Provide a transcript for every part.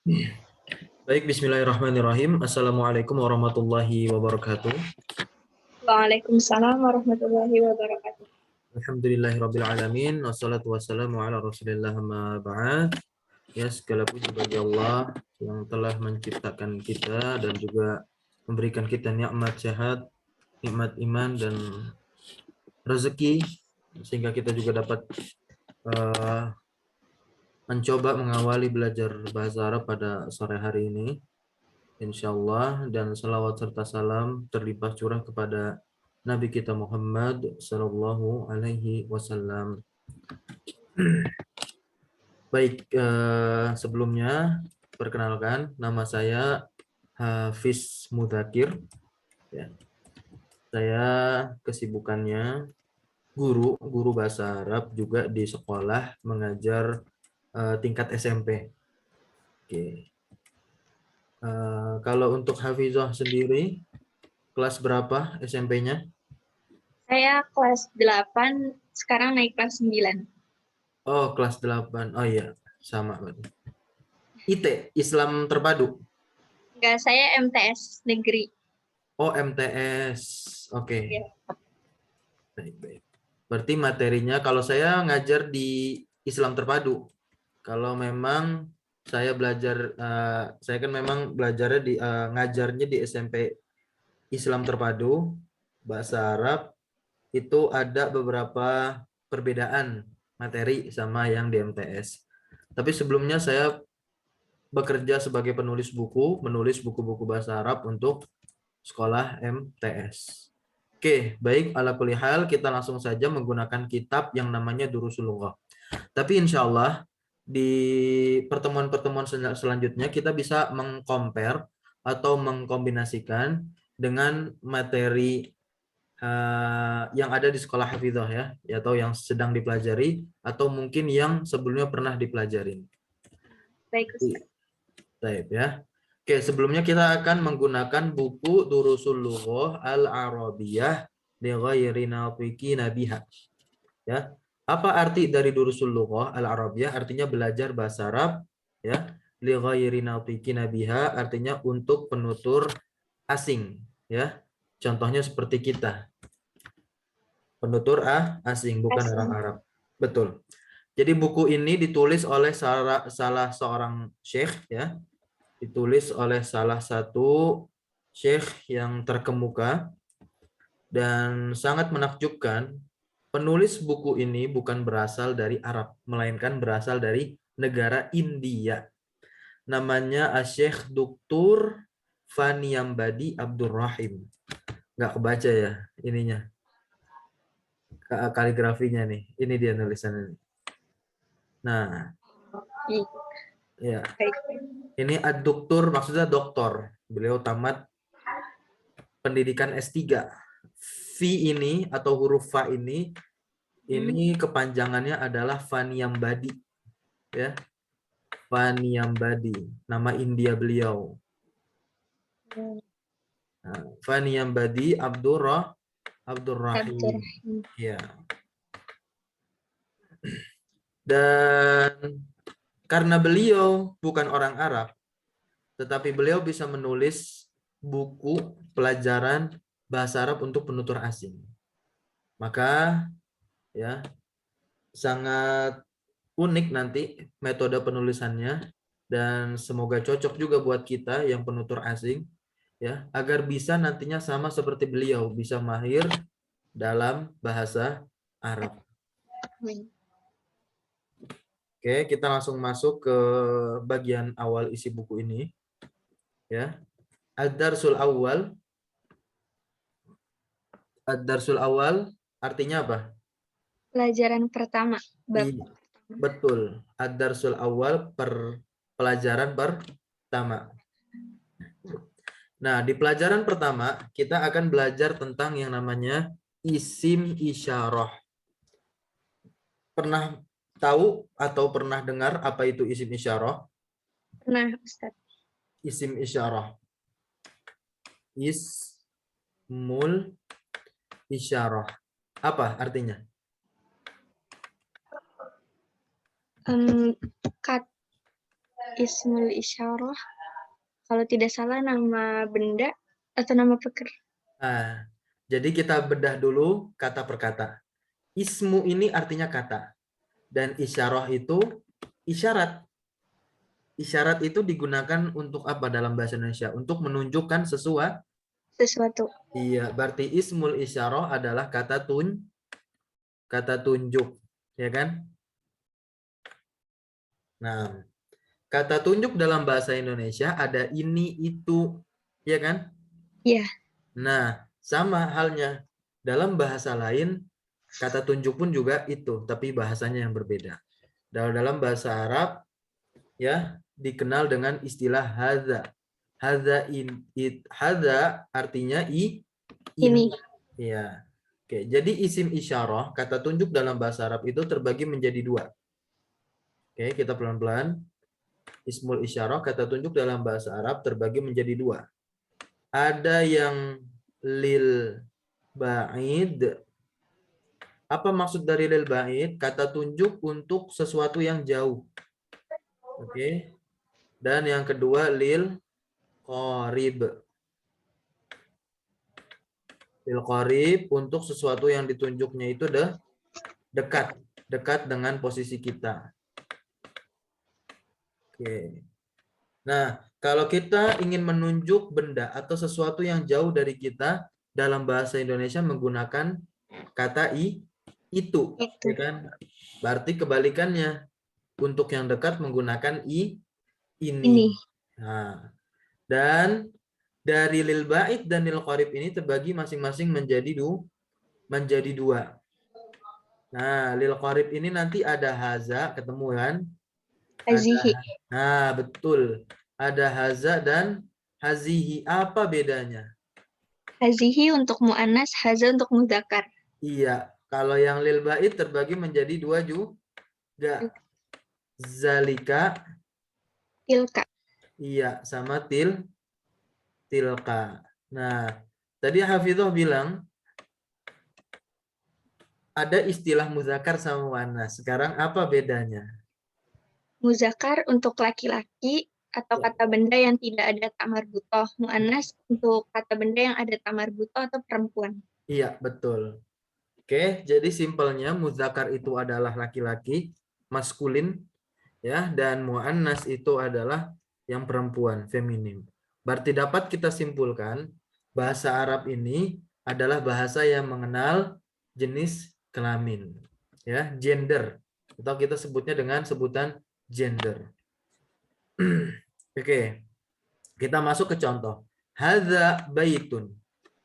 Baik, bismillahirrahmanirrahim. Assalamualaikum warahmatullahi wabarakatuh. Waalaikumsalam warahmatullahi wabarakatuh. Alhamdulillahirabbil alamin. Wassalatu wassalamu ala Rasulillah amma ba'd. Ya, segala puji bagi Allah yang telah menciptakan kita dan juga memberikan kita nikmat sehat, nikmat iman dan rezeki sehingga kita juga dapat mencoba mengawali belajar bahasa Arab pada sore hari ini. Insyaallah, dan salawat serta salam terlimpah curah kepada Nabi kita Muhammad Sallallahu Alaihi Wasallam. Baik, sebelumnya perkenalkan nama saya Hafiz Mudakir. Ya. Saya kesibukannya guru bahasa Arab juga di sekolah mengajar tingkat SMP. Oke. Kalau untuk Hafizah sendiri, kelas berapa SMP-nya? Saya kelas 8, sekarang naik kelas 9. Oh, kelas 8. Oh iya, sama berarti. IT, Islam Terpadu. Enggak, saya MTS negeri. Oh, MTS. Oke. Ya. Baik. Berarti materinya kalau saya ngajar di Islam Terpadu. Kalau memang saya belajar, saya kan memang belajarnya di ngajarnya di SMP Islam Terpadu bahasa Arab, itu ada beberapa perbedaan materi sama yang di MTS. Tapi sebelumnya saya bekerja sebagai penulis buku, menulis buku-buku bahasa Arab untuk sekolah MTS. Oke, baik, ala kulli hal kita langsung saja menggunakan kitab yang namanya Durusul Lughah. Tapi insya Allah di pertemuan-pertemuan selanjutnya kita bisa mengcompare atau mengkombinasikan dengan materi yang ada di sekolah hafizah ya, atau yang sedang dipelajari atau mungkin yang sebelumnya pernah dipelajari. Baik, Ustaz. Baik ya. Oke, sebelumnya kita akan menggunakan buku Durusul Lughah Al-Arabiyah li ghairi nafiqina biha. Ya. Apa arti dari Durusul Lughah Al-Arabiyah? Artinya belajar bahasa Arab ya. Li ghairi nafiqina biha artinya untuk penutur asing ya. Contohnya seperti kita. Penutur asing, bukan orang Arab. Betul. Jadi buku ini ditulis oleh salah seorang syekh ya. Ditulis oleh salah satu syekh yang terkemuka dan sangat menakjubkan. Penulis buku ini bukan berasal dari Arab, melainkan berasal dari negara India. Namanya Syekh Dr. Faniambadi Abdurrahim. Nggak kebaca ya ininya, kaligrafinya nih. Ini dia tulisannya. Nah, ya. Baik. Ini ad-doktor maksudnya doktor. Beliau tamat pendidikan S3. V ini atau huruf fa ini kepanjangannya adalah Faniambadi. Ya. Faniambadi, nama India beliau. Nah, Faniambadi Abdurrahim. Ya. Dan karena beliau bukan orang Arab, tetapi beliau bisa menulis buku pelajaran bahasa Arab untuk penutur asing. Maka ya sangat unik nanti metode penulisannya dan semoga cocok juga buat kita yang penutur asing ya, agar bisa nantinya sama seperti beliau, bisa mahir dalam bahasa Arab. Oke, kita langsung masuk ke bagian awal isi buku ini. Ya. Ad-Darsul Awal. Ad-Darsul Awal artinya apa? Pelajaran pertama. Iya, betul. Ad-Darsul Awal pelajaran pertama. Nah, di pelajaran pertama kita akan belajar tentang yang namanya isim isyarah. Pernah tahu atau pernah dengar apa itu isim isyarah? Pernah, Ustaz. Isim isyarah. Ismul isyarah. Apa artinya? Ismul isyarah. Kalau tidak salah nama benda atau nama pekerja. Nah, jadi kita bedah dulu kata per kata. Ismu ini artinya kata. Dan isyarah itu isyarat. Isyarat itu digunakan untuk apa dalam bahasa Indonesia? Untuk menunjukkan Sesuatu. Iya, berarti ismul isyarah adalah kata tunjuk, ya kan? Nah, kata tunjuk dalam bahasa Indonesia ada ini, itu, ya kan? Iya. Nah, sama halnya dalam bahasa lain, kata tunjuk pun juga itu, tapi bahasanya yang berbeda. Dalam bahasa Arab, ya, dikenal dengan istilah hadza. Hadza artinya ini. Ya. Oke, jadi isim isyarah, kata tunjuk dalam bahasa Arab itu terbagi menjadi dua. Oke, kita pelan-pelan. Ismul isyarah, kata tunjuk dalam bahasa Arab terbagi menjadi dua. Ada yang lil ba'id. Apa maksud dari lil ba'id? Kata tunjuk untuk sesuatu yang jauh. Oke. Dan yang kedua lil qarib. Lil qarib untuk sesuatu yang ditunjuknya itu dekat, dekat dengan posisi kita. Oke. Nah, kalau kita ingin menunjuk benda atau sesuatu yang jauh dari kita dalam bahasa Indonesia menggunakan kata itu, ya kan? Berarti kebalikannya. Untuk yang dekat menggunakan ini. Nah, dan dari lil ba'id dan lil qarib ini terbagi masing-masing menjadi dua. Nah, lil qarib ini nanti ada haza, ketemu kan? Hazihi. Nah, betul. Ada haza dan hazihi. Apa bedanya? Hazihi untuk mu'annas, haza untuk mudzakkar. Iya, kalau yang lil ba'id terbagi menjadi dua juga. Zalika. Tilka. Iya, sama tilka. Nah, tadi Hafidhoh bilang ada istilah muzakkar sama muannas. Sekarang apa bedanya? Muzakkar untuk laki-laki atau Ya. kata benda yang tidak ada tak marbutoh. Mu'annas untuk kata benda yang ada tak marbutoh atau perempuan. Iya, betul. Oke, jadi simpelnya muzakkar itu adalah laki-laki, maskulin, ya, dan muannas itu adalah yang perempuan, feminim. Berarti dapat kita simpulkan bahasa Arab ini adalah bahasa yang mengenal jenis kelamin, ya, gender, atau kita sebutnya dengan sebutan gender. Oke, kita masuk ke contoh. Hadza baitun.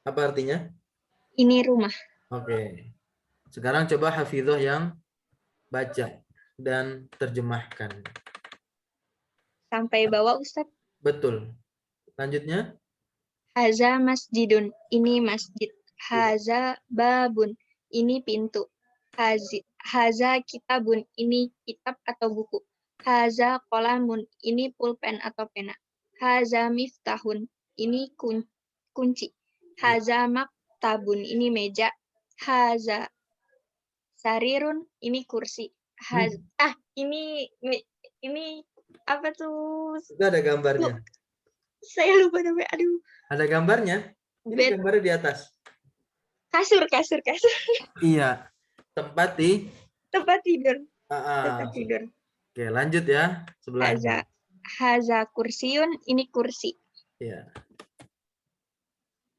Apa artinya? Ini rumah. Oke. Sekarang coba Hafidhoh yang baca dan terjemahkan. Sampai bawah Ustadz. Betul. Lanjutnya. Haza masjidun. Ini masjid. Haza babun. Ini pintu. Haza kitabun. Ini kitab atau buku. Haza qalamun. Ini pulpen atau pena. Haza miftahun. Ini kunci. Haza maktabun. Ini meja. Haza sarirun. Ini kursi. Ini apa tuh? Itu ada gambarnya. Saya lupa namanya. Aduh. Ada gambarnya. Ini Bed. gambarnya di atas. Kasur. Iya. Tempat tidur. Ah. Tempat tidur. Oke, lanjut ya. Sebelahnya. Haza kursiun, ini kursi. Iya.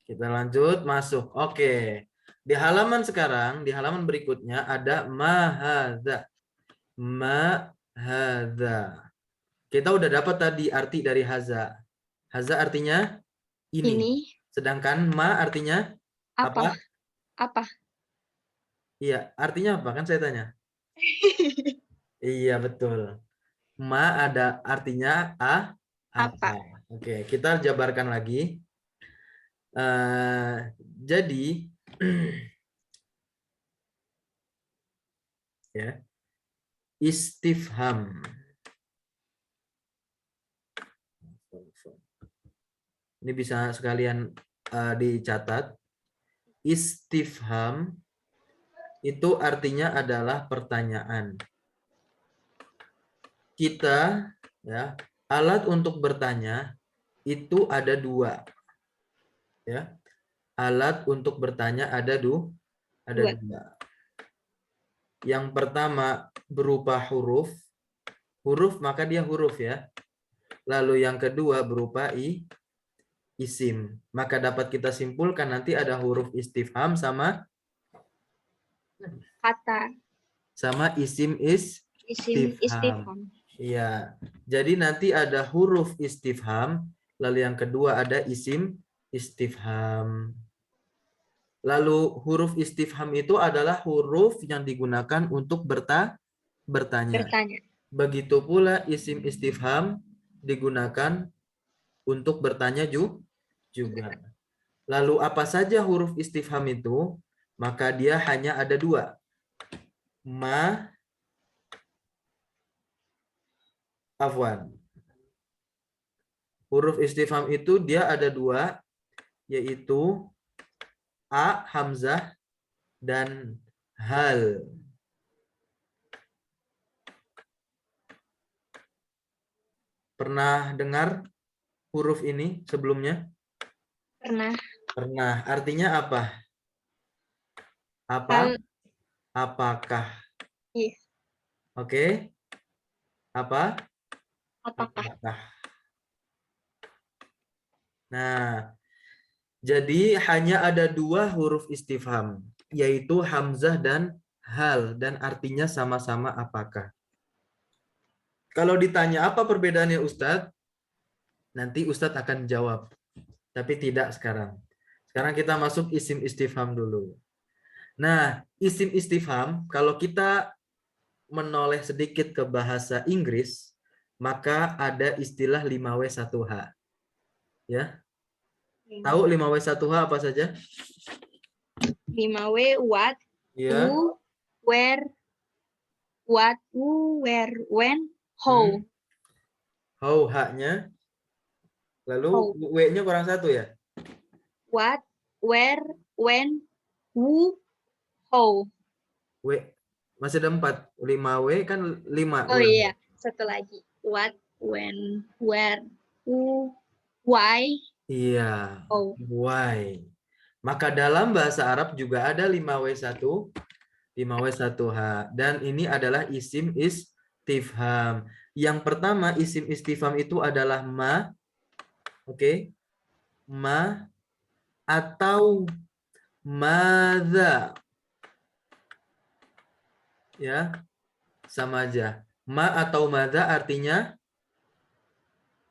Kita lanjut masuk. Oke. Di halaman sekarang, di halaman berikutnya ada mahadza. Mahadza. Kita udah dapat tadi arti dari haza. Haza artinya ini. Sedangkan ma artinya apa? Apa? Iya, artinya apa? Kan saya tanya. Iya, betul. Ma ada artinya apa. Oke, kita jabarkan lagi. Jadi, ya, istifham. Ini bisa sekalian dicatat. Istifham itu artinya adalah pertanyaan. Kita, ya, Alat untuk bertanya itu ada dua. Ya. Alat untuk bertanya ada Dua. dua. Yang pertama berupa huruf. Huruf maka dia huruf ya. Lalu yang kedua berupa isim. Maka dapat kita simpulkan nanti ada huruf istifham sama Kata. isim Isim istifham. istifham. Iya. Jadi nanti ada huruf istifham, lalu yang kedua ada isim istifham. Lalu huruf istifham itu adalah huruf yang digunakan untuk bertanya. Bertanya. Begitu pula isim istifham digunakan untuk bertanya juga. Lalu apa saja huruf istifham itu? Maka dia hanya ada dua. Afwan. Huruf istifham itu dia ada dua, yaitu a, hamzah, dan hal. Pernah dengar huruf ini sebelumnya? Pernah. Pernah. Artinya apa? Hal. Apakah? Iya. Oke. Apa? Apakah? Apakah? Nah, jadi hanya ada dua huruf istifham, yaitu hamzah dan hal, dan artinya sama-sama apakah. Kalau ditanya apa perbedaannya Ustadz, nanti Ustadz akan jawab, tapi tidak sekarang. Sekarang kita masuk isim istifham dulu. Nah, isim istifham, kalau kita menoleh sedikit ke bahasa Inggris, maka ada istilah 5W1H. Ya. Tahu 5W1H apa saja? 5W, what, Ya. who, where, what, who, where, when, how. How, H-nya. Lalu How. W-nya kurang satu ya? What, where, when, who, how. W. Masih ada 4. 5W kan 5. Oh iya, satu lagi. What, when, where, who, why. Iya. Oh. Why. Maka dalam bahasa Arab juga ada 5W1, 5W1H. Dan ini adalah isim istifham. Yang pertama isim istifham itu adalah ma. Oke. Ma atau madza. Ya. Sama aja. Ma atau madza artinya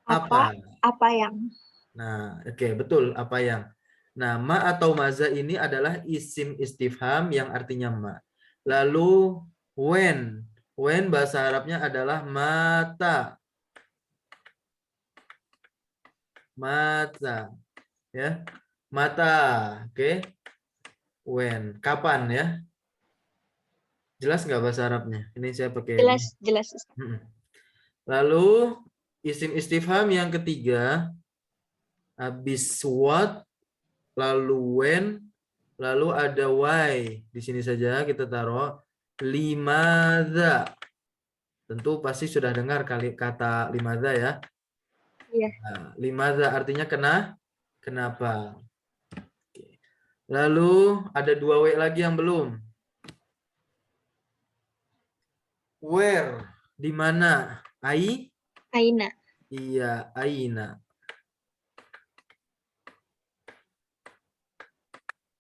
apa? Apa yang. Nah, oke, betul apa yang. Nah, ma atau maza ini adalah isim istifham yang artinya ma. Lalu when. When bahasa Arabnya adalah mata. Mata. Ya. Mata. Oke. When. Kapan ya? Jelas nggak bahasa Arabnya? Ini saya pakai. Jelas. Lalu isim istifham yang ketiga. Habis what. Lalu when. Lalu ada why. Di sini saja kita taruh limadza. Tentu pasti sudah dengar kata limadza ya. Iya. Nah, limadza artinya kenapa. Lalu ada 2 W lagi yang belum. Where, di mana? Aina. Iya, aina.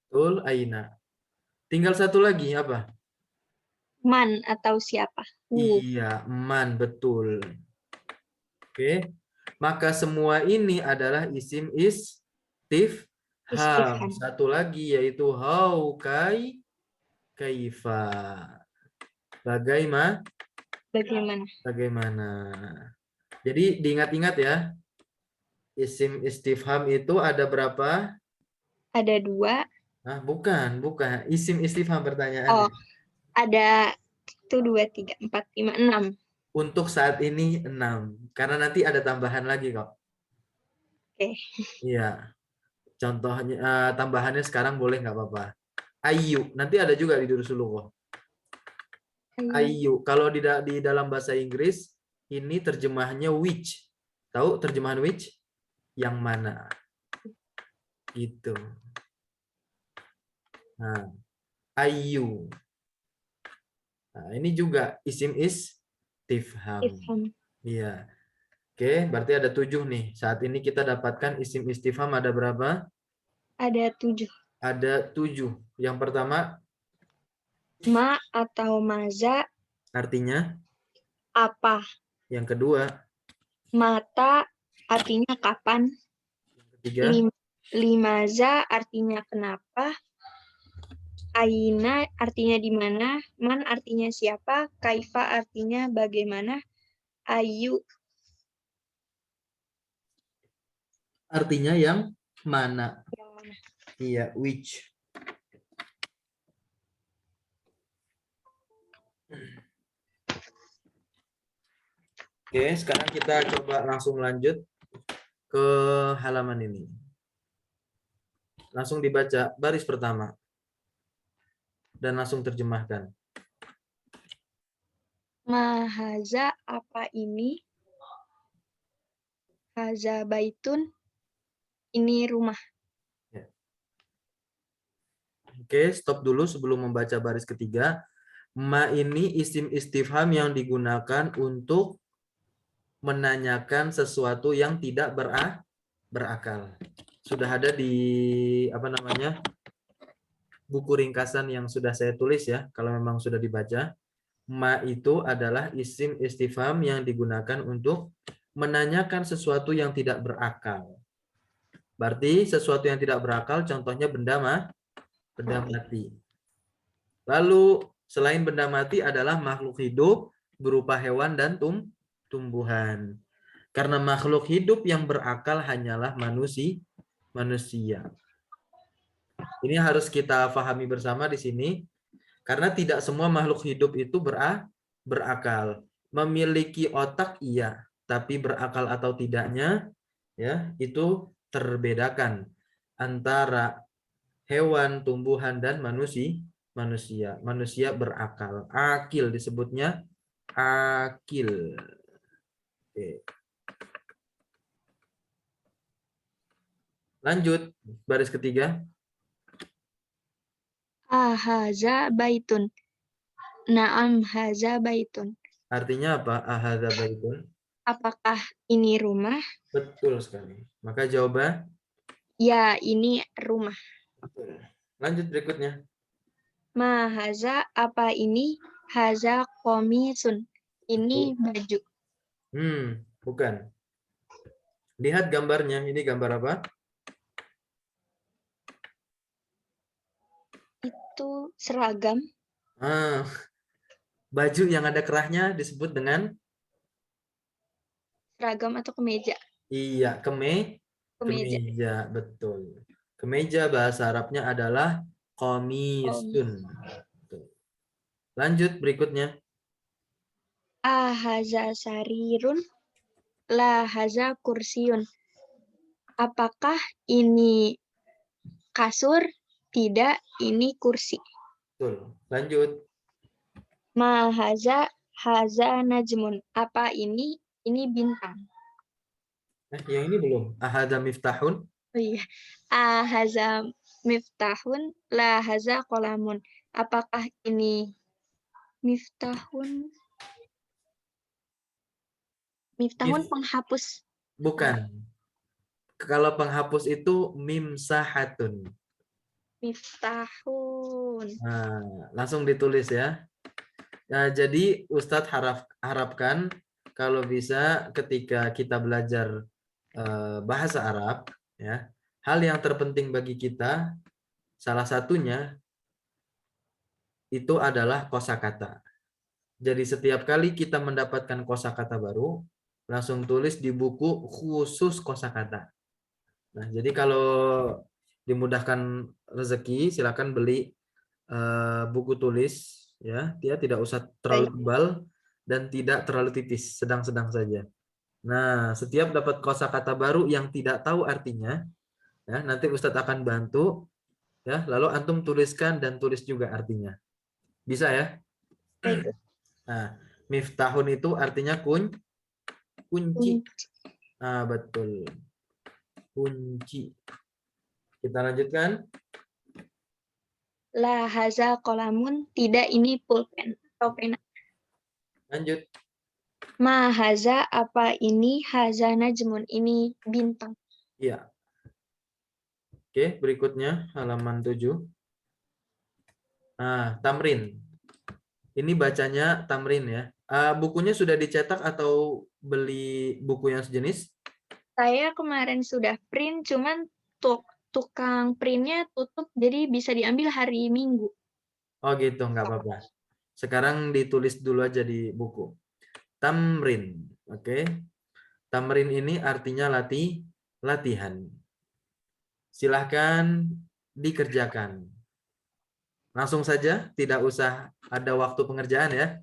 Betul, aina. Tinggal satu lagi apa? Man atau siapa? Who. Iya, man, betul. Oke. Maka semua ini adalah isim istifham. Satu lagi yaitu how, kaifa. Bagaimana? Jadi diingat-ingat ya. Isim istifham itu ada berapa? Ada 2. Nah, bukan. Isim istifham pertanyaannya. Oh, ada 1, 2, 3, 4, 5, 6. Untuk saat ini 6. Karena nanti ada tambahan lagi kok. Oke. Iya. Contohnya, tambahannya sekarang boleh nggak apa-apa. Ayu. Nanti ada juga di Durusulullah. Ayu. Kalau di dalam bahasa Inggris, ini terjemahnya which. Tahu terjemahan which? Yang mana? Gitu. Nah, ayu. Nah, ini juga isim istifham. Istifham. Iya. Oke, berarti ada 7 nih. Saat ini kita dapatkan isim istifham ada berapa? Ada 7. Ada 7. Yang pertama Ma atau maza artinya, apa. yang kedua, Mata artinya kapan. ketiga, Limaza artinya kenapa. Aina artinya di mana. Man artinya siapa. Kaifa artinya bagaimana. Ayu artinya yang mana? yang mana. Iya, which. Oke, sekarang kita coba langsung lanjut ke halaman ini. Langsung dibaca baris pertama. Dan langsung terjemahkan. Mahaza apa ini. Haza baitun. Ini rumah. Oke, stop dulu sebelum membaca baris ketiga. Ma ini isim istifham yang digunakan untuk menanyakan sesuatu yang tidak berakal. Sudah ada di buku ringkasan yang sudah saya tulis ya, kalau memang sudah dibaca. Ma itu adalah isim istifham yang digunakan untuk menanyakan sesuatu yang tidak berakal. Berarti sesuatu yang tidak berakal contohnya benda mati. Lalu selain benda mati adalah makhluk hidup berupa hewan dan tumbuhan. Karena makhluk hidup yang berakal hanyalah manusia. Ini harus kita pahami bersama di sini. Karena tidak semua makhluk hidup itu berakal. Memiliki otak iya, tapi berakal atau tidaknya ya itu terbedakan antara hewan, tumbuhan dan manusia. Manusia berakal. Akil disebutnya akil. Oke. Lanjut baris ketiga. Haza baitun. Naam haza baitun. Artinya apa? Ahadza baitun. Apakah ini rumah? Betul sekali. Maka jawaban Ya, ini rumah. betul. Lanjut berikutnya. Ma haza apa ini? Haza komisun. Ini baju. Bukan. Lihat gambarnya. Ini gambar apa? Itu seragam. Baju yang ada kerahnya disebut dengan Seragam atau kemeja. iya, Kemeja. kemeja, betul. Kemeja bahasa Arabnya adalah komisun. Lanjut berikutnya. Haza sarirun. La haza kursiun. Apakah ini kasur? Tidak, ini kursi. Betul. Lanjut. Ma haza najmun. Apa ini? Ini bintang. Yang ini belum. Ahadza miftahun. Oh iya. Haza miftahun. La haza kolamun. Apakah ini miftahun? Miftahun penghapus. Bukan. Kalau penghapus itu mimsahatun. Miftahun. Nah, langsung ditulis ya. Nah, jadi Ustadz harapkan kalau bisa ketika kita belajar bahasa Arab, ya, hal yang terpenting bagi kita salah satunya itu adalah kosakata. Jadi setiap kali kita mendapatkan kosakata baru, langsung tulis di buku khusus kosakata. Nah, jadi kalau dimudahkan rezeki, silakan beli buku tulis, ya. Dia tidak usah terlalu tebal dan tidak terlalu tipis, sedang-sedang saja. Nah, setiap dapat kosakata baru yang tidak tahu artinya, ya, nanti Ustadz akan bantu, ya. Lalu antum tuliskan dan tulis juga artinya. Bisa ya? Baik. Nah, miftahun itu artinya kunci. Betul. Kunci. Kita lanjutkan. La haza kolamun, tidak ini pulpen atau pena. Lanjut. Ma haza, apa ini? Haza najmun, ini bintang. Iya. Oke, berikutnya halaman 7. Tamrin. Ini bacanya tamrin ya. Bukunya sudah dicetak atau beli buku yang sejenis? Saya kemarin sudah print, cuman tukang printnya tutup, jadi bisa diambil hari Minggu. Oh gitu, nggak apa-apa. Sekarang ditulis dulu aja di buku. Tamrin. Oke. Tamrin ini artinya latihan. Silahkan dikerjakan. Langsung saja, tidak usah ada waktu pengerjaan ya.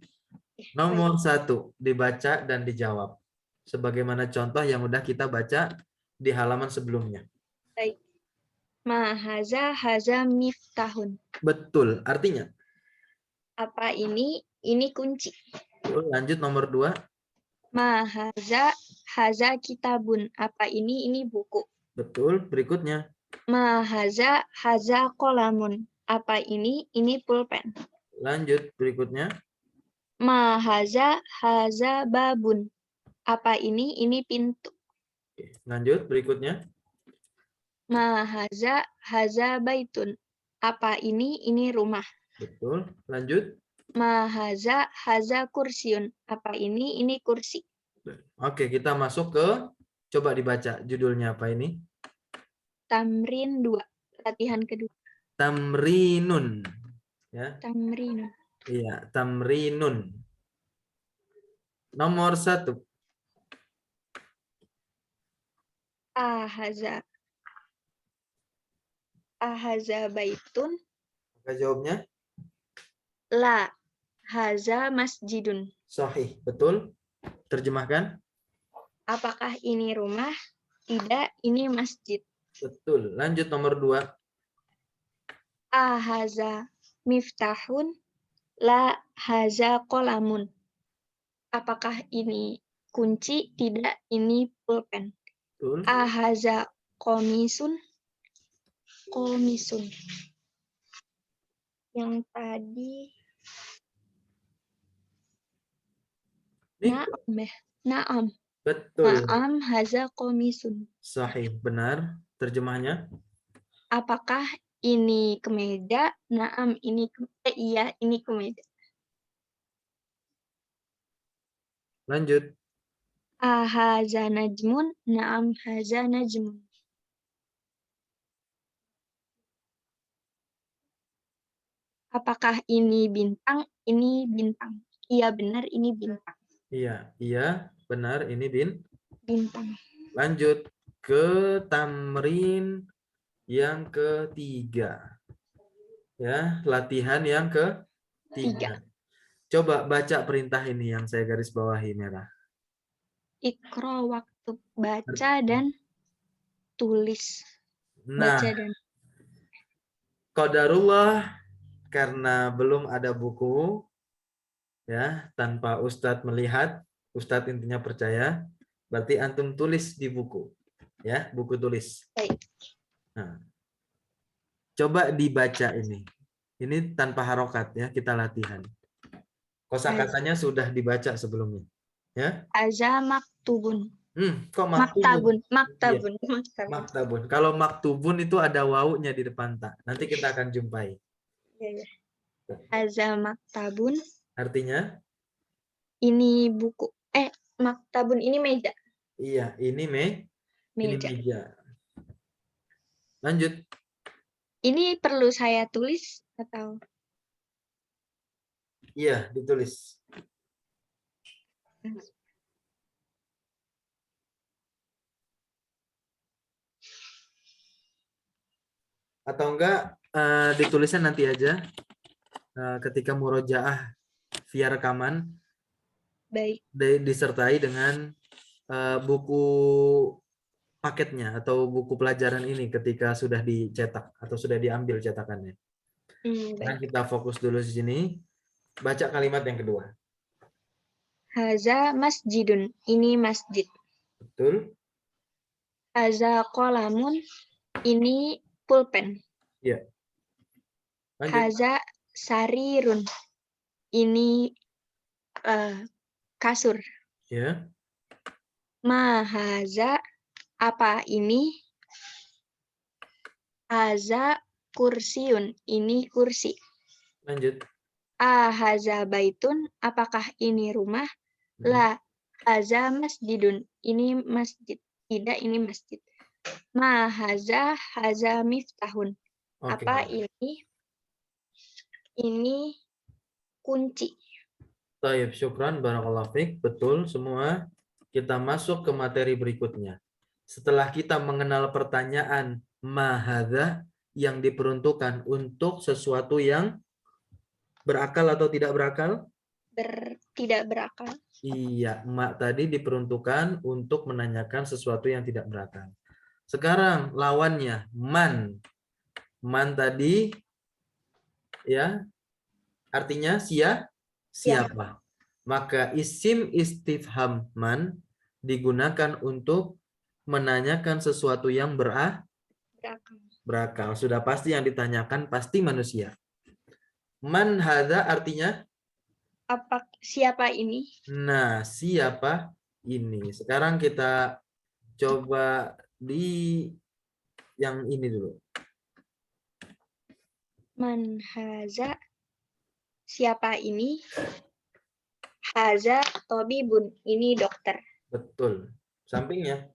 Nomor 1, dibaca dan dijawab. Sebagaimana contoh yang udah kita baca di halaman sebelumnya. Baik. Ma haza, haza miftahun. Betul, artinya. Apa ini? Ini kunci. Lanjut nomor 2. Ma haza, haza kitabun. Apa ini? Ini buku. Betul, berikutnya. Ma haza, haza kolamun. Apa ini? Ini pulpen. Lanjut, berikutnya. Ma haza, haza babun. Apa ini? Ini pintu. Lanjut, berikutnya. Ma haza, haza baitun. Apa ini? Ini rumah. Betul, lanjut. Ma haza, haza kursiun. Apa ini? Ini kursi. Oke, kita masuk ke, coba dibaca judulnya apa ini? Tamrin 2. Latihan kedua. Tamrinun. Ya. Tamrinun. Iya, tamrinun. Nomor 1. Ahaza. Ahaza baitun. Maka jawabnya? La. Haza masjidun. Sahih, betul. Terjemahkan. Apakah ini rumah? Tidak, ini masjid. Betul. Lanjut nomor 2. Ahaza miftahun. La haza kolamun. Apakah ini kunci? Tidak, ini pulpen. Betul. Ahaza komisun. Komisun. Yang tadi Naam ya. Naam. Betul. Naam haza komisun. Sahih, benar. Terjemahnya? Apakah ini kemeja? Naam, ini iya, ini kemeja. Lanjut. Ahaza najmun? Naam haza najmun. Apakah ini bintang? Ini bintang. Iya benar, ini bintang. Iya, benar. Ini Bintang. lanjut ke tamrin yang ketiga. Ya, latihan yang ketiga. Coba baca perintah ini yang saya garis bawahi merah. Ikro waktu baca dan tulis. Nah, Baca dan qadarullah karena belum ada buku ya, tanpa Ustadz melihat, Ustadz intinya percaya, berarti antum tulis di buku. Ya, buku tulis. baik. Nah, coba dibaca ini. Ini tanpa harokat ya, kita latihan. Kosakatanya sudah dibaca sebelumnya. Ya. Haza maktubun. Kok Maktabun. maktubun? Maktabun. Iya, Maktabun. maktabun. Kalau maktubun itu ada wawunya di depan tak. Nanti kita akan jumpai. Haza maktabun. Artinya? Ini buku. Maktabun ini meja. Iya, ini ini meja. Lanjut. Ini perlu saya tulis atau? Iya, ditulis. Atau enggak ditulisnya nanti aja ketika murojaah via rekaman. Baik. Disertai dengan buku paketnya atau buku pelajaran ini ketika sudah dicetak atau sudah diambil cetakannya. Nah, kita fokus dulu di sini. Baca kalimat yang kedua. Haza masjidun. Ini masjid. Betul. Haza qalamun, ini pulpen. Ya. Lanjut. Haza sarirun, ini kasur. Ya. Ma haza, apa ini? Haza kursiun, ini kursi. Lanjut. Haza baitun, apakah ini rumah? La haza masjidun, ini masjid. Tidak, ini masjid. Ma haza miftahun. Oke. Apa ini? Ini kunci. Tayyib, syukran, barakallahu fiik. Betul semua. Kita masuk ke materi berikutnya. Setelah kita mengenal pertanyaan ma hadza yang diperuntukkan untuk sesuatu yang berakal atau tidak berakal? Tidak berakal. Iya, mak tadi diperuntukkan untuk menanyakan sesuatu yang tidak berakal. Sekarang lawannya man. Man tadi ya artinya siapa. Maka isim istifham man digunakan untuk menanyakan sesuatu yang berakal. Sudah pasti yang ditanyakan pasti manusia. Man hadza artinya Siapa ini? nah, siapa ini? Sekarang kita coba di yang ini dulu. Man haza, siapa ini? Haza tabibun, ini dokter. Betul. Sampingnya.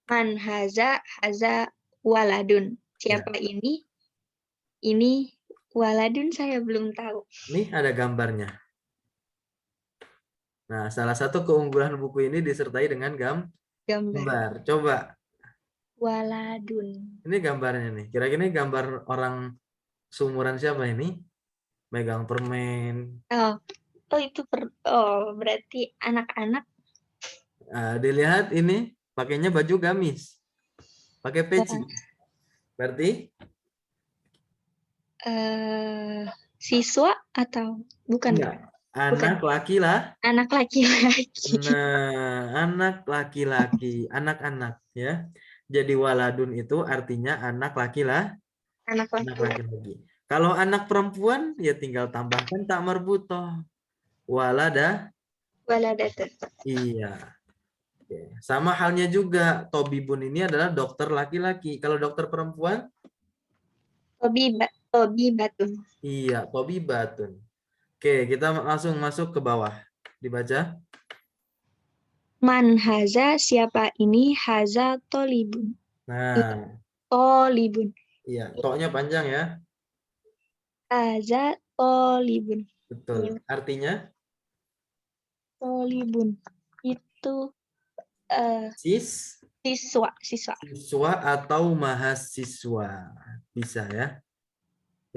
Man haza waladun. Siapa ini? Ini waladun, saya belum tahu. Nih ada gambarnya. Nah, salah satu keunggulan buku ini disertai dengan gambar. Coba. Waladun. Ini gambarnya nih. Kira-kira ini gambar orang seumuran siapa ini? Megang permen. Itu berarti anak-anak. Nah, dilihat ini pakainya baju gamis. Pakai peci. Berarti Siswa atau bukan? enggak. Anak laki-laki. Anak laki-laki. Nah, anak laki-laki, anak-anak ya. Jadi waladun itu artinya anak laki-laki. Anak Anak laki-laki. laki-laki. Kalau anak perempuan ya tinggal tambahkan tak marbutoh. Waladatun. Iya. Oke. Sama halnya juga Tobibun ini adalah dokter laki-laki. Kalau dokter perempuan? Tobibatun. Iya, Tobibatun. Oke, kita langsung masuk ke bawah. Dibaca. Man haza, siapa ini? Haza tolibun. Nah, Tolibun. iya, toknya panjang ya. Haza tolibun. Betul. Artinya? Tolibun. Itu siswa. Siswa atau mahasiswa. Bisa ya.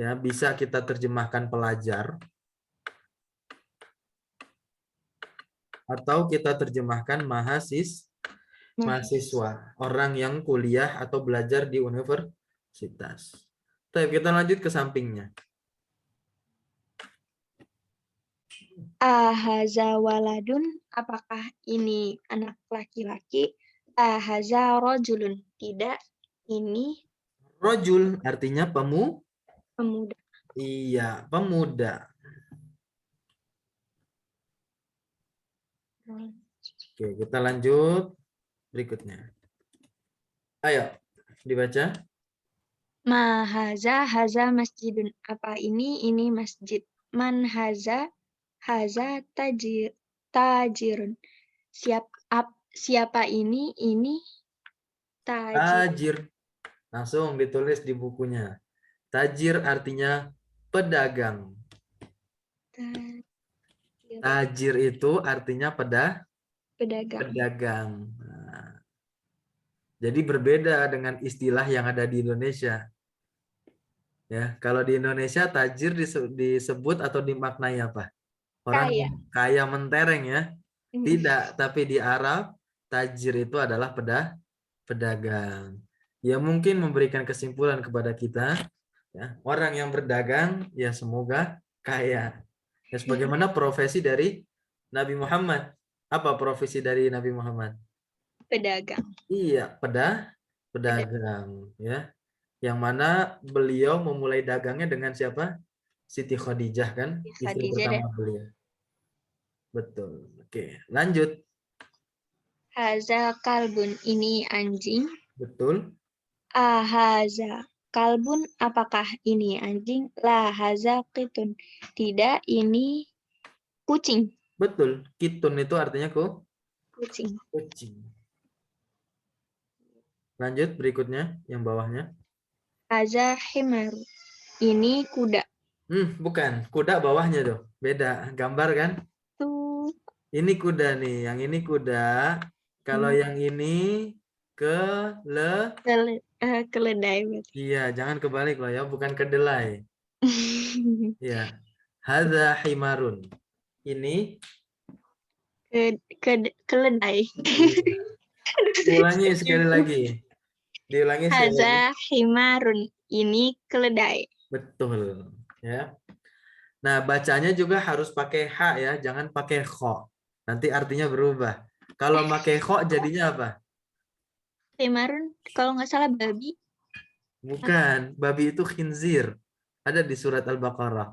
Ya, bisa kita terjemahkan pelajar. Atau kita terjemahkan mahasiswa. Orang yang kuliah atau belajar di universitas. Kita lanjut ke sampingnya. Ahaza waladun, apakah ini anak laki-laki? Ahaza rojulun, tidak, ini Rojul artinya pemuda. Iya, pemuda. Oke, kita lanjut berikutnya. Ayo, dibaca. Ma haza masjidun, apa ini? Ini masjid. Man haza tajirun. Siapa ini? Ini Tajir. Langsung ditulis di bukunya. Tajir artinya pedagang. Tajir itu artinya pedagang. Nah, jadi berbeda dengan istilah yang ada di Indonesia. Ya, kalau di Indonesia tajir disebut atau dimaknai apa? Orang kaya mentereng ya. Tidak, tapi di Arab tajir itu adalah pedagang. Ya mungkin memberikan kesimpulan kepada kita, ya, orang yang berdagang ya semoga kaya. Ya, sebagaimana profesi dari Nabi Muhammad. Apa profesi dari Nabi Muhammad? Pedagang. Iya, pedagang ya. Yang mana beliau memulai dagangnya dengan siapa? Siti Khadijah kan, istri Khadijah dan pertama beliau. Betul. Oke, lanjut. haza kalbun, ini anjing. Betul. Ahaza kalbun, apakah ini anjing? La haza qitun, tidak, ini kucing. Betul. Kitun itu artinya Kucing. kucing. Lanjut berikutnya, yang bawahnya. Haza himaru, ini kuda. Bukan. Kuda bawahnya tuh. Beda. Gambar kan? Tuh. Ini kuda nih. Yang ini kuda. Kalau yang ini Keledai berarti. iya, jangan kebalik loh ya. Bukan kedelai. Ya. Hadza himarun. Ini. Keledai. Iya. Ulangi sekali lagi. Diulangi sekali lagi. Haza himarun, ini keledai. Betul. Ya. Nah, bacanya juga harus pakai H ya. Jangan pakai kho. Nanti artinya berubah. Kalau pakai kho jadinya apa? Himarun, kalau nggak salah babi. Bukan. Babi itu khinzir. Ada di surat Al-Baqarah.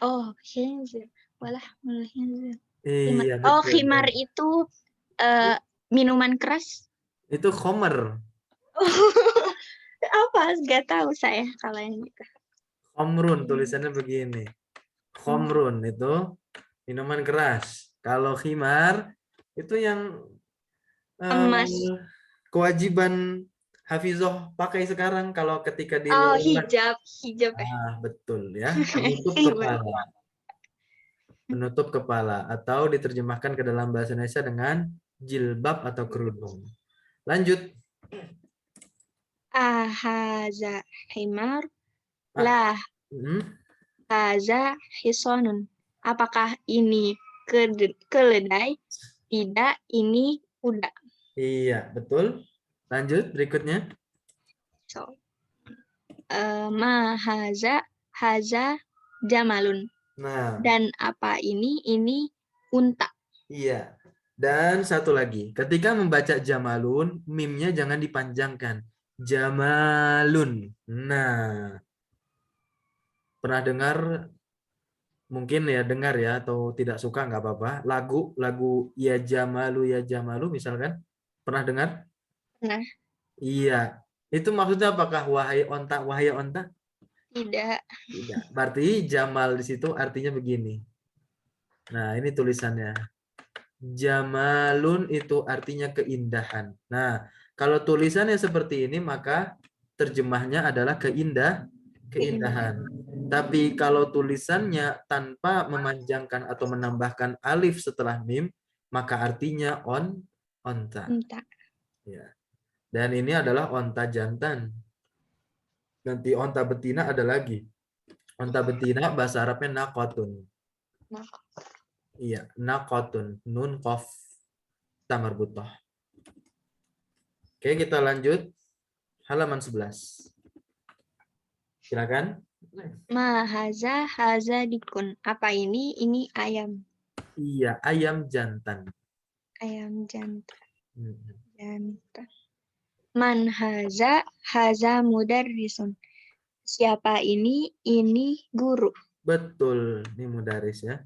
Oh, khinzir. Walah, malah khinzir. Iya, Oh, betul. khimar itu minuman keras. Itu khomer. Apa? Gak tahu saya kalau yang itu. Khomrun tulisannya begini. Khomrun itu minuman keras. Kalau khimar itu yang Emas. kewajiban hafizoh pakai sekarang kalau ketika di Oh, luar. hijab. Hijab. Betul ya. Penutup Hijab. kepala. Penutup kepala atau diterjemahkan ke dalam bahasa Indonesia dengan jilbab atau kerudung. Lanjut. Ahaza himar. Ah, Lah, hmm, haza hisonun. Apakah ini keledai? Tidak, ini kuda. iya, betul. Lanjut berikutnya. So, haza jamalun. Nah, Dan apa ini? Ini unta. iya. Dan satu lagi, ketika membaca jamalun, mimnya jangan dipanjangkan. Jamalun. Nah, pernah dengar mungkin ya dengar ya atau tidak suka nggak apa-apa. Lagu ya Jamalu misalkan. Pernah dengar? Nah, Iya. Itu maksudnya apakah wahai onta? tidak. Tidak. Berarti Jamal di situ artinya begini. Nah, ini tulisannya. Jamalun itu artinya keindahan. Nah, kalau tulisannya seperti ini maka terjemahnya adalah keindahan. Tapi kalau tulisannya tanpa memanjangkan atau menambahkan alif setelah mim, maka artinya onta. Unta. Ya. Dan ini adalah onta jantan. Nanti onta betina ada lagi. Onta betina bahasa Arabnya nakotun. Nah, Iya, nakotun. Nun kof tamarbutoh. Oke, kita lanjut. Halaman 11. Silakan. haza dikun. Apa ini? Ini ayam. Iya, ayam jantan. Ayam jantan. Hmm. Jantan. Haza mudarrisun. Siapa ini? Ini guru. Betul, ini mudaris ya.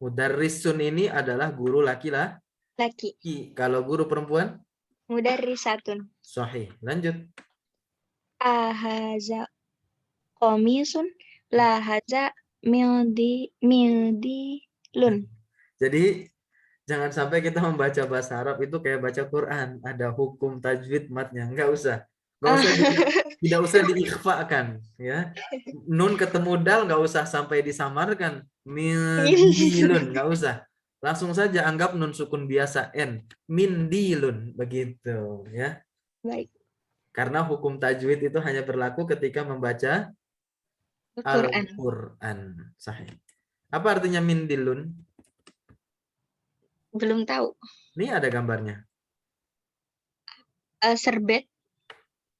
Mudarrisun ini adalah guru laki-laki. Laki. Kalau guru perempuan? Mudarrisatun. Sahih. Lanjut. Ahaza komisun. La haza lun. Jadi jangan sampai kita membaca bahasa Arab itu kayak baca Quran. Ada hukum tajwid matnya. Enggak usah. Tidak usah diikhfakan. Ya. Nun ketemu dal nggak usah sampai disamarkan. Mindilun. Nggak usah. Langsung saja anggap nun sukun biasa. N. Mindilun. Begitu. Ya. Baik. Karena hukum tajwid itu hanya berlaku ketika membaca Quran. Al-Quran. Sahih. Apa artinya mindilun? Belum tahu. Ini ada gambarnya. Serbet.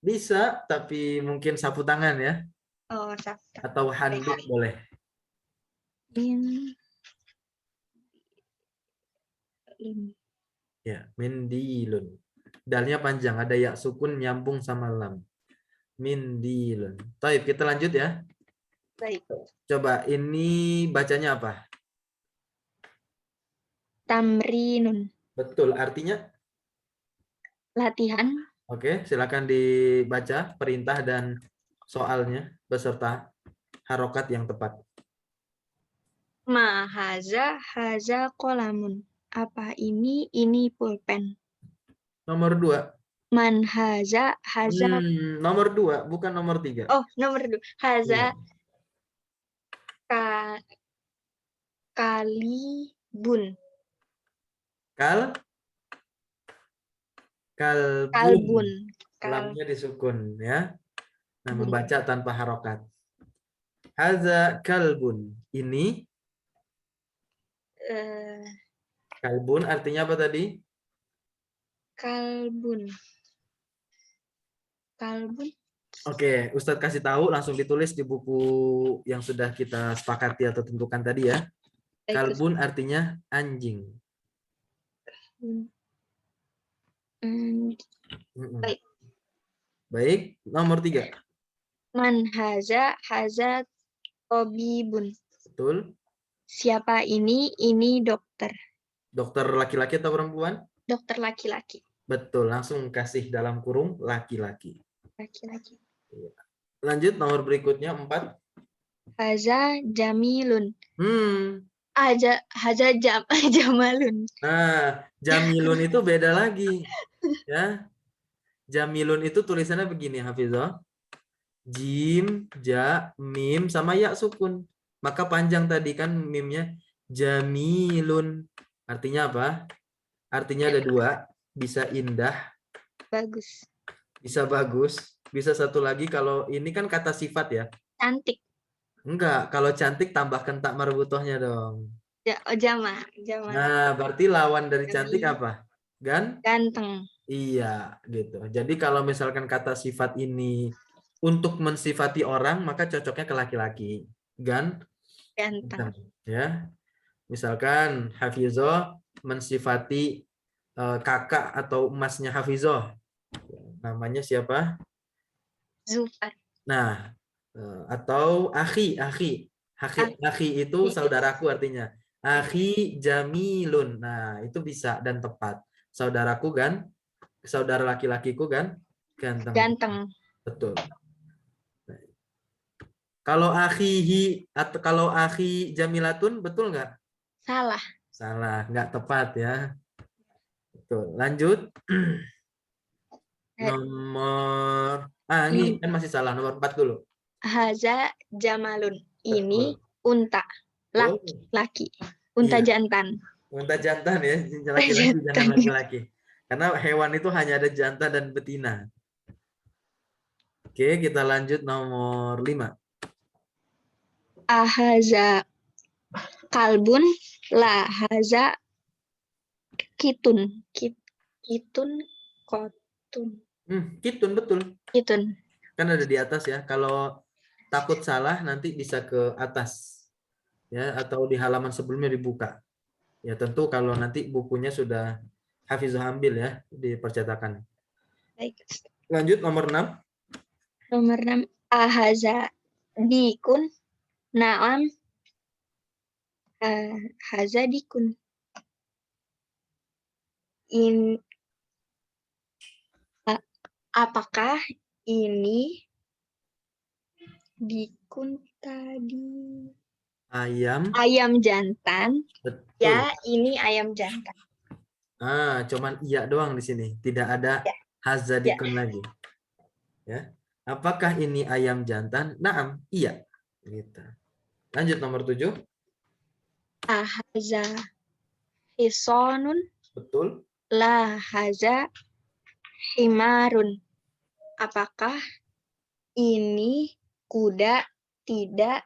Bisa, tapi mungkin sapu tangan ya. Oh, sabta. Atau handuk boleh. Ini. Ya, mindilun. Dalnya panjang, ada ya sukun nyambung sama lam. Mindilun. Taib, kita lanjut ya. Baik. Coba ini bacanya apa? Tamrinun. Betul, artinya? Latihan. Oke, silakan dibaca perintah dan soalnya beserta harokat yang tepat. Ma haza kolamun. Apa ini? Ini pulpen. Nomor 2. Man haza Nomor 2, bukan nomor 3. oh nomor 2. Haza Iya. ka, kalibun. Kalbun. Kalbun. Lamnya disukun ya. Nah, Kalbun. membaca tanpa harokat. Haza kalbun. Ini kalbun artinya apa tadi? Kalbun. Kalbun. Oke, Ustadz kasih tahu langsung ditulis di buku yang sudah kita sepakati atau tentukan tadi ya. Kalbun artinya anjing. Baik. Baik, nomor 3. Man haza tobibun. Betul. Siapa ini? Ini dokter. Dokter laki-laki atau perempuan? Dokter laki-laki. Betul, langsung kasih dalam kurung laki-laki. Laki-laki. Lanjut nomor berikutnya 4. Haza jamilun. Hmm. Haza jamalun. Nah, jamilun itu beda lagi. Ya. Jamilun itu tulisannya begini, Hafizah. Jim, ja, mim, sama ya sukun. Maka panjang tadi kan mimnya. Jamilun. Artinya apa? Artinya ada 2. Bisa indah. Bagus. Bisa bagus. Bisa satu lagi kalau ini kan kata sifat ya. Cantik. Enggak, kalau cantik tambahkan tak marbutohnya dong. Jama. Nah, berarti lawan dari cantik apa? Ganteng. Iya, gitu. Jadi kalau misalkan kata sifat ini untuk mensifati orang, maka cocoknya ke laki-laki. Ganteng. Ya. Misalkan Hafizoh mensifati kakak atau emasnya Hafizoh. Namanya siapa? Zufar. Nah, atau akhi itu saudaraku artinya. Akhi jamilun. Nah, itu bisa dan tepat. Saudaraku kan, saudara laki-lakiku kan ganteng. Ganteng. Betul. Kalau akhihi atau kalau akhi jamilatun betul nggak? Salah. Salah, nggak tepat ya. Betul. Lanjut. Nomor ini kan masih salah, nomor 4 dulu. Haza jamalun. Ini Betul. unta. Laki. Unta Iya. jantan. Unta jantan ya, laki-laki jangan laki-laki. Karena hewan itu hanya ada jantan dan betina. Oke, kita lanjut nomor 5. Ahaza kalbun la haza kitun. Kitun kotun. Kitun betul. Kitun. Kan ada di atas ya. Kalau takut salah nanti bisa ke atas. Ya, atau di halaman sebelumnya dibuka. Ya, tentu kalau nanti bukunya sudah Hafizah ambil ya di percetakan. Baik. Lanjut nomor 6. Nomor 6. Ahaza dikun. Naam. Haza dikun. Apakah ini dikun tadi? Ayam jantan. Betul. Ya, ini ayam jantan. Cuman iya doang di sini. Tidak ada haza dikun lagi. Ya. Apakah ini ayam jantan? Naam, iya. Gitu. Lanjut nomor 7. Ahaza hisonun. Betul. La haza himarun. Apakah ini kuda? Tidak.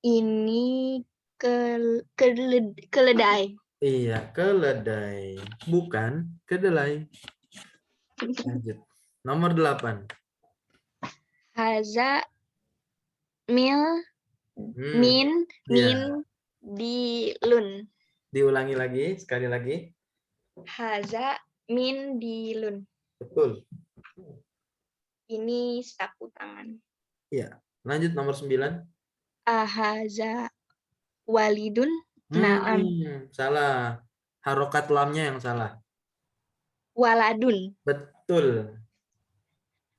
Ini keledai. Iya, keledai. Bukan kedelai. Lanjut. Nomor 8. Haza min Iya. dilun. Diulangi lagi, sekali lagi. Haza min dilun. Betul. Ini sapu tangan. Iya. Lanjut nomor 9. Ahaza walidun. Naam. Salah. Harokat lamnya yang salah. Waladun. Betul.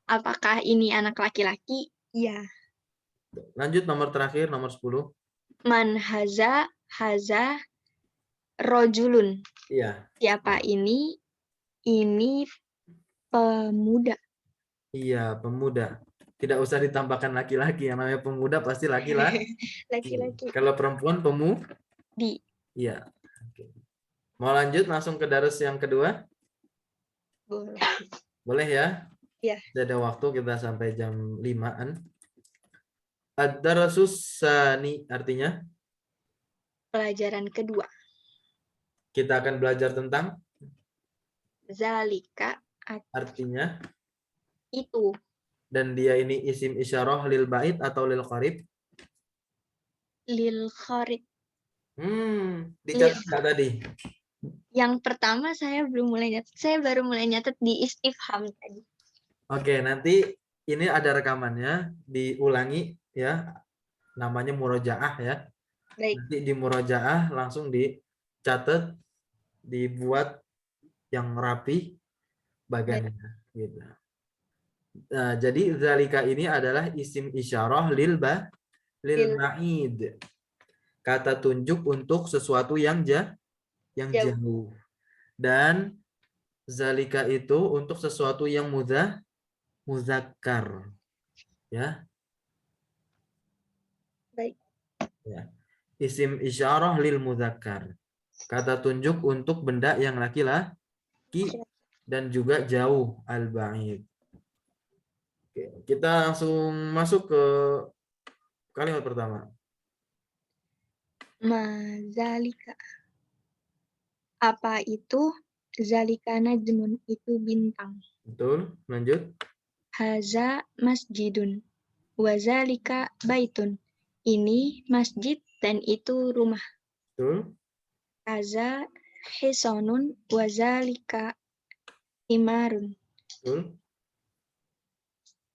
Apakah ini anak laki-laki? Iya. Lanjut nomor terakhir, nomor 10. Man haza rojulun. Iya. Siapa ini? Ini pemuda. Iya, pemuda. Tidak usah ditambahkan laki-laki. Yang namanya pemuda pasti laki-laki. Laki-laki. Kalau perempuan Di. Iya. Oke. Mau lanjut langsung ke darus yang kedua? Boleh. Boleh ya? Iya. Sudah ada waktu kita sampai jam 5-an. Ad-darasus sani artinya? Pelajaran kedua. Kita akan belajar tentang Zalika artinya. itu. Dan dia ini isim isyarah lil bait atau lil qarib? Lil kharid. Dicatat nggak tadi? Yang pertama saya belum mulai nyatet. Saya baru mulai nyatet di istifham tadi. Oke, nanti ini ada rekamannya, diulangi ya. Namanya murojaah ya. Baik. Nanti di murojaah langsung dicatat, dibuat yang rapi bagannya gitu. Nah, jadi zalika ini adalah isim isyarah lil ba'id. Kata tunjuk untuk sesuatu yang jauh. Dan zalika itu untuk sesuatu yang muzakkar. Ya. Baik. Ya. Isim isyarah lil muzakkar. Kata tunjuk untuk benda yang laki-laki dan juga jauh, al-ba'id. Kita langsung masuk ke kalimat pertama. Mazalika. Apa itu? Zalika najmun, itu bintang. Betul, lanjut. Haza masjidun. Wazalika baitun. Ini masjid dan itu rumah. Betul. Haza hisonun. Wazalika imarun. Betul.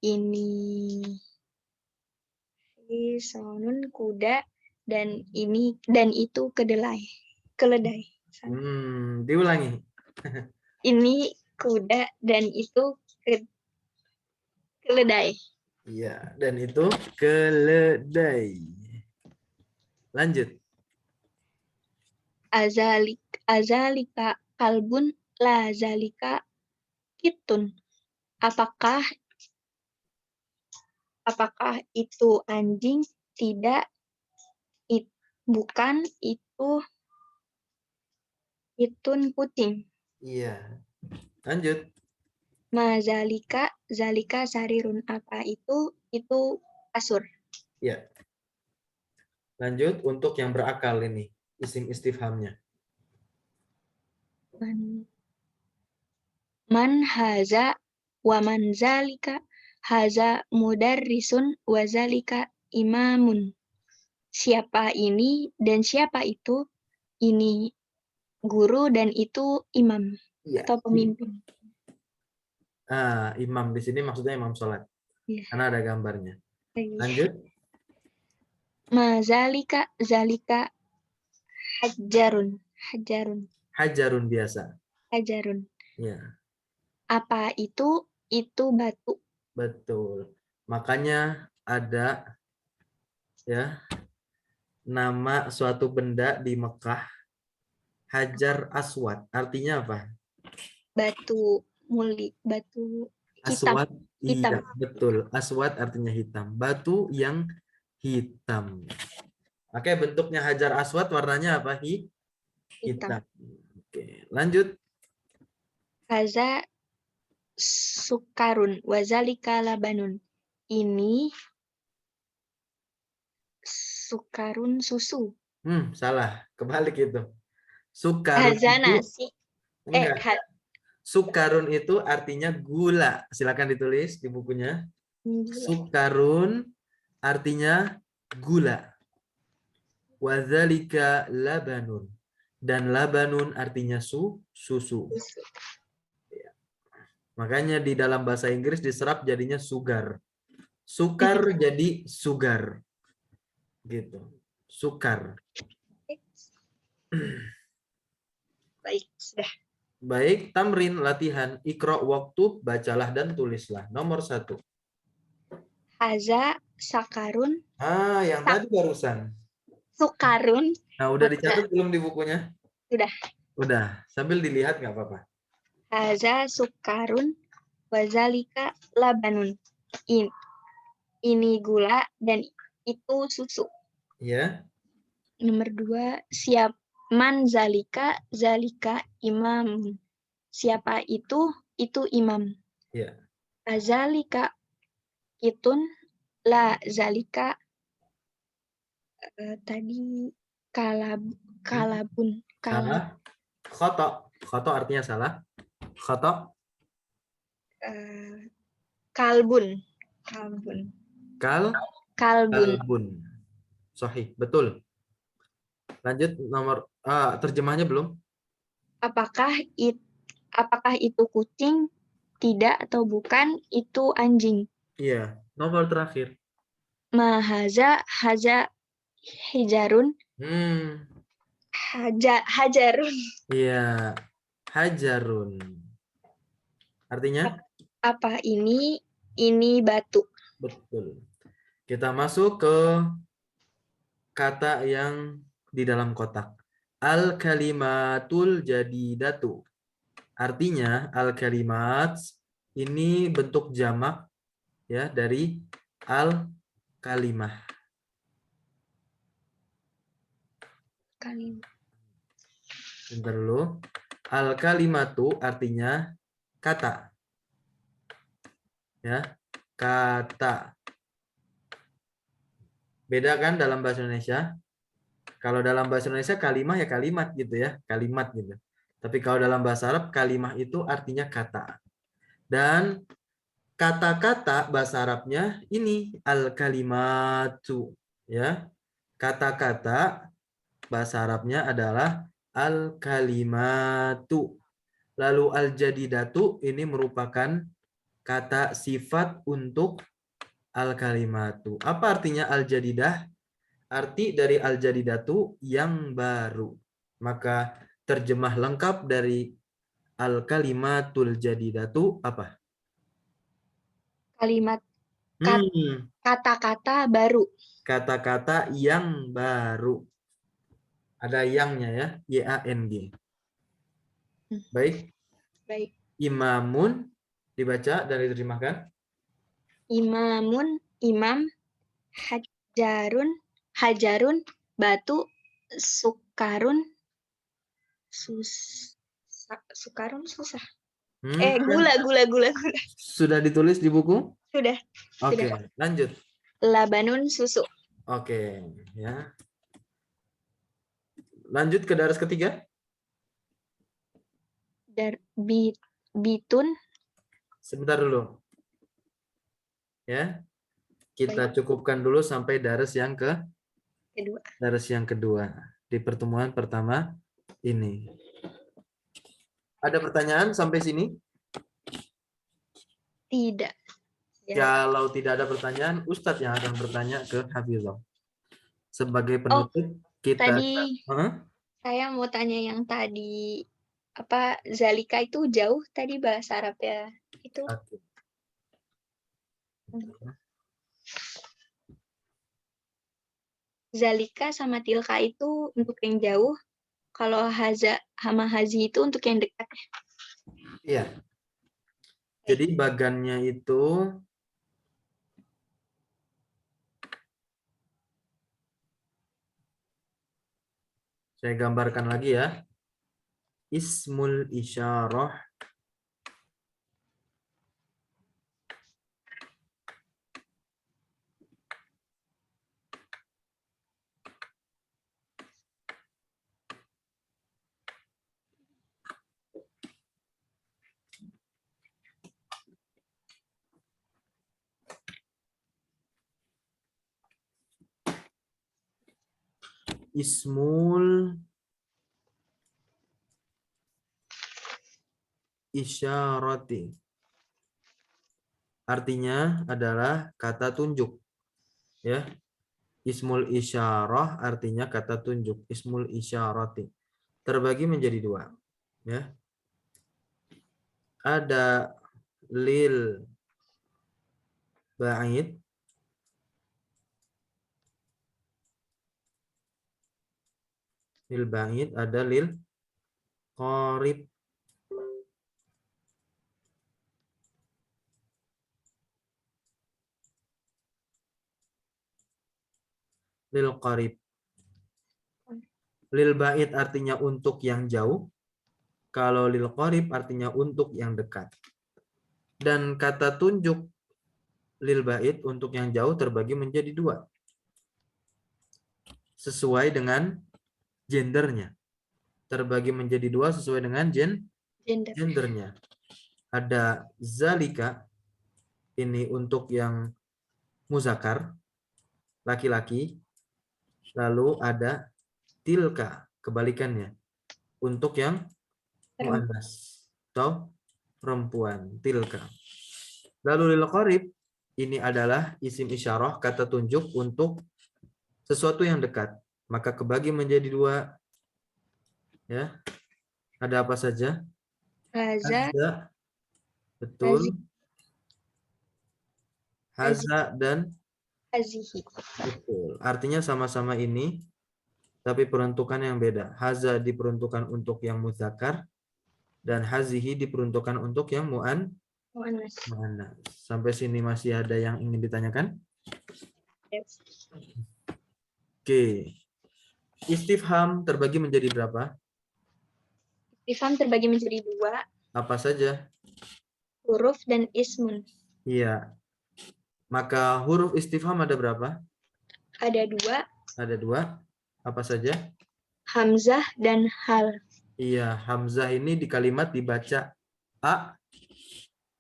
Ini hisonun kuda dan itu keledai. Diulangi. Ini kuda dan itu keledai. Iya, dan itu keledai. Lanjut. Azalika kalbun la zalika kitun. Apakah itu anjing? Tidak, bukan, itu kucing. Iya. Lanjut. Zalika sarirun. Apa itu? Itu kasur. Iya. Lanjut untuk yang berakal ini, isim istifhamnya. Man haza wa man zalika. Haza mudarrisun wa zalika imamun. Siapa ini dan siapa itu? Ini guru dan itu imam atau pemimpin. Imam di sini maksudnya imam sholat. Ya. Karena ada gambarnya. Lanjut. Zalika hajarun. Hajarun biasa. Hajarun. Ya. Apa itu? Itu batu. Betul. Makanya ada ya nama suatu benda di Mekah Hajar Aswad. Artinya apa? Batu hitam. Aswad. Iya, betul. Aswad artinya hitam. Batu yang hitam. Oke, bentuknya Hajar Aswad warnanya apa? Hitam. Oke, lanjut. Haza sukarun wazalika labanun. Ini sukarun susu. Salah. Kebalik itu. Sukarun Haza itu nasi. Sukarun itu artinya gula. Silakan ditulis di bukunya. Sukarun artinya gula. Wadzalika labanun. Dan labanun artinya susu. Makanya di dalam bahasa Inggris diserap jadinya sugar. Sukar jadi sugar. Gitu. Sukar. Baik, sudah. Baik, tamrin latihan. Ikro waktu, bacalah dan tulislah. Nomor 1. Haza sakarun, Yang tadi barusan. sukarun. Nah, udah dicatat belum di bukunya? Sudah. Udah. Sambil dilihat nggak apa-apa. Haza sukarun, wazalika labanun. Ini gula dan itu susu. Ya. Nomor 2, siap man zalika, zalika imam. Siapa itu imam. Ya. Azalika itun, la zalika tadi kalabun. Salah. Khoto. Khoto artinya salah. Khoto. Kalbun. Kalbun. Sahih. Betul. Lanjut nomor terjemahnya belum? Apakah itu kucing? Tidak atau bukan, itu anjing. Iya. Nomor terakhir. Haza hijarun. Hajarun. Iya. Hajarun. Artinya? Apa ini? Ini batu. Betul. Kita masuk ke kata yang di dalam kotak. Al-kalimatul jadidatu. Artinya al-kalimat ini bentuk jamak ya dari al-kalimah. Bentar dulu. Al-kalimatu artinya kata. Ya, kata. Beda kan dalam bahasa Indonesia? Kalau dalam bahasa Indonesia kalimah ya kalimat gitu ya, kalimat gitu. Tapi kalau dalam bahasa Arab kalimah itu artinya kata. Dan kata-kata bahasa Arabnya ini al-kalimatu ya. Kata-kata bahasa Arabnya adalah al-kalimatu. Lalu al-jadidatu ini merupakan kata sifat untuk al-kalimatu. Apa artinya al-jadidah? Arti dari al-jadidatu yang baru. Maka terjemah lengkap dari al-kalimatul jadidatu apa? Kalimat kata-kata baru. Kata-kata yang baru. Ada yangnya ya, Y-A-N-G. Baik. Baik. Imamun dibaca dan diterjemahkan. Imamun, imam, hajarun, batu, sukarun, sukarun susah. Gula. Sudah ditulis di buku? Sudah. Oke, lanjut. Labanun, susu. Oke, ya. Lanjut ke daras ketiga. Bitun. Sebentar dulu. Ya. Kita cukupkan dulu sampai daras yang kedua. Di pertemuan pertama ini. Ada pertanyaan sampai sini? Tidak. Kalau tidak ada pertanyaan, Ustadz yang akan bertanya ke Hafizah. Sebagai penutup, kita... Tadi saya mau tanya yang tadi, apa, zalika itu jauh tadi bahasa Arab ya? Itu. Zalika sama tilka itu untuk yang jauh, kalau haza sama hazi itu untuk yang dekat. Iya. Jadi bagannya itu saya gambarkan lagi ya. Ismul isyarah ismul isyarati. Artinya adalah kata tunjuk. Ya. Ismul isyarah artinya kata tunjuk. Ismul isyarati. Terbagi menjadi dua. Ya. Ada lil ba'id. Lil ba'id ada lil qarib. Lil qarib. Lil ba'id artinya untuk yang jauh. Kalau lil qarib artinya untuk yang dekat. Dan kata tunjuk lil ba'id untuk yang jauh terbagi menjadi dua. Sesuai dengan gendernya. Terbagi menjadi dua sesuai dengan gendernya. Ada zalika, ini untuk yang muzakkar, laki-laki. Lalu ada tilka, kebalikannya, untuk yang muannas atau perempuan, tilka. Lalu lil qarib, ini adalah isim isyarah, kata tunjuk untuk sesuatu yang dekat. Maka kebagi menjadi dua. Ya. Ada apa saja? Haza, Haza, hazi, betul. Haza dan hazihi. betul. Artinya sama-sama ini, tapi peruntukan yang beda. Haza diperuntukkan untuk yang muzakkar dan hazihi diperuntukkan untuk yang Muannas. muannas. Sampai sini masih ada yang ingin ditanyakan? Yes. Oke. Istifham terbagi menjadi berapa? Istifham terbagi menjadi dua, Apa saja? huruf dan ismun. Iya. Maka huruf istifham ada berapa? Ada dua, Ada dua. Apa saja? hamzah dan hal. Iya, hamzah ini di kalimat dibaca a.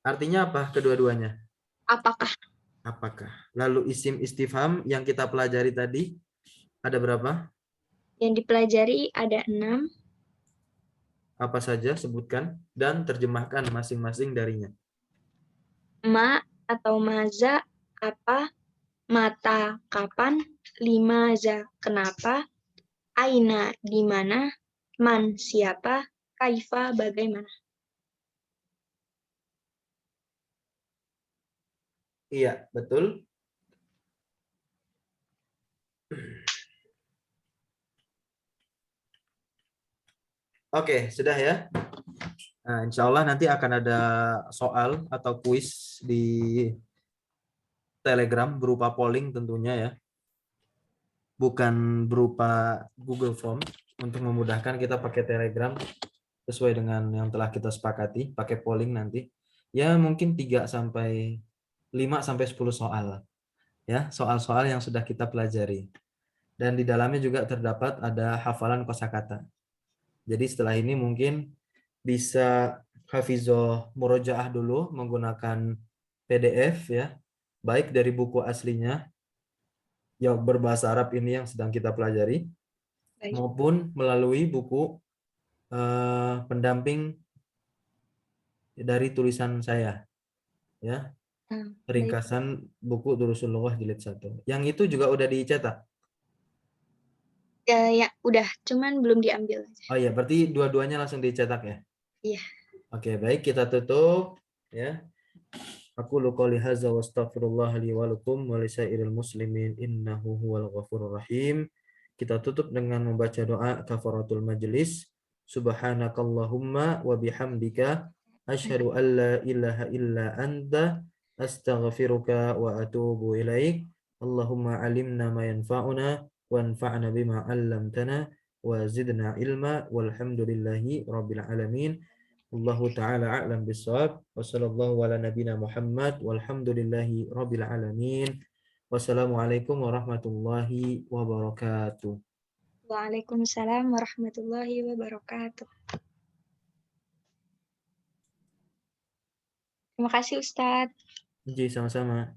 Artinya apa kedua-duanya? Apakah? Apakah? Lalu isim istifham yang kita pelajari tadi ada berapa? Yang dipelajari ada 6, Apa saja? Sebutkan dan terjemahkan masing-masing darinya. ma atau maza, apa, mata, kapan, limaza, kenapa, aina, di mana, man, siapa, kaifa, bagaimana. Iya, betul. Oke, sudah ya. Nah, insya Allah nanti akan ada soal atau kuis di Telegram berupa polling tentunya ya. Bukan berupa Google Form. Untuk memudahkan kita pakai Telegram sesuai dengan yang telah kita sepakati, pakai polling nanti. Ya, mungkin 3 sampai 5 sampai 10 soal. Ya, soal-soal yang sudah kita pelajari. Dan di dalamnya juga terdapat ada hafalan kosakata. Jadi setelah ini mungkin bisa hafizoh murojaah dulu menggunakan PDF ya, baik dari buku aslinya yang berbahasa Arab ini yang sedang kita pelajari, Baik. maupun melalui buku pendamping dari tulisan saya, ya, Baik. ringkasan buku Durusul Lughah jilid 1. Yang itu juga udah dicetak. Ya, udah, cuman belum diambil. Oh iya, berarti dua-duanya langsung dicetak ya? Iya. Oke, baik, kita tutup ya. Aku qouli hadza wa astaghfirullah li wa lakum wa lisairil muslimin innahu huwal ghafurur rahim. Kita tutup dengan membaca doa kafaratul majlis. Subhanakallahumma wa bihamdika asyhadu an la ilaha illa anta astaghfiruka wa atubu ilaik. Allahumma alimna ma yanfa'una wanfa'na bima 'allamtana wa zidna ilma walhamdulillahi rabbil alamin. Allahu ta'ala a'lam bissawab. Wa sallallahu ala nabina Muhammad walhamdulillahi rabbil alamin. Wassalamualaikum warahmatullahi wabarakatuh. Waalaikumsalam warahmatullahi wabarakatuh. Terima kasih Ustadz. Jadi sama-sama.